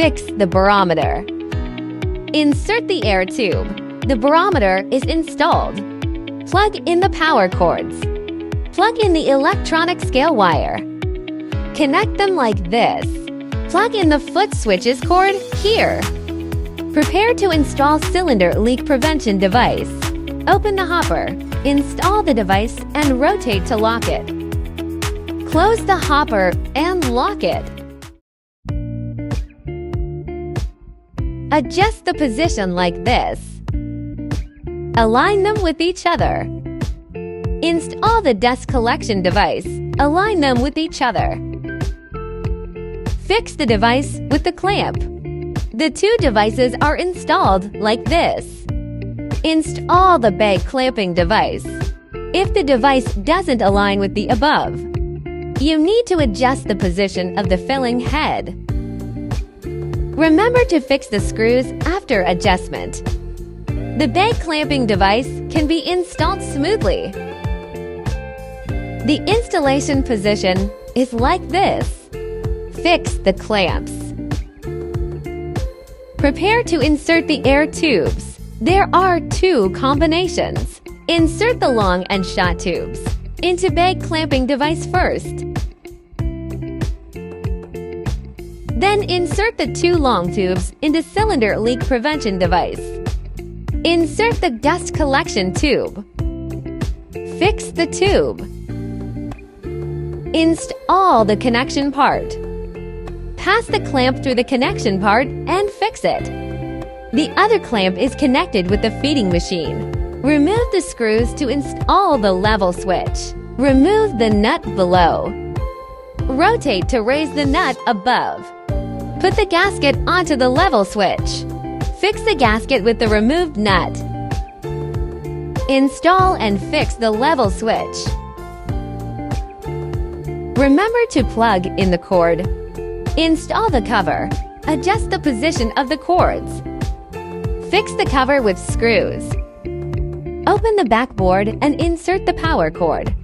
Fix the barometer. Insert the air tube. The barometer is installed. Plug in the power cords. Plug in the electronic scale wire. Connect them like this. Plug in the foot switches cord here. Prepare to install cylinder leak prevention device. Open the hopper. Install the device and rotate to lock it. Close the hopper and lock it. Adjust the position like this. Align them with each other. Install the dust collection device. Align them with each other. Fix the device with the clamp. The two devices are installed like this. Install the bag clamping device. If the device doesn't align with the above, you need to adjust the position of the filling head. Remember to fix the screws after adjustment. The bag clamping device can be installed smoothly. The installation position is like this. Fix the clamps. Prepare to insert the air tubes. There are two combinations. Insert the long and short tubes into bag clamping device first. Then insert the two long tubes into cylinder leak prevention device. Insert the dust collection tube. Fix the tube. Install the connection part. Pass the clamp through the connection part and fix it. The other clamp is connected with the feeding machine. Remove the screws to install the level switch. Remove the nut below. Rotate to raise the nut above. Put the gasket onto the level switch. Fix the gasket with the removed nut. Install and fix the level switch. Remember to plug in the cord. Install the cover. Adjust the position of the cords. Fix the cover with screws. Open the backboard and insert the power cord.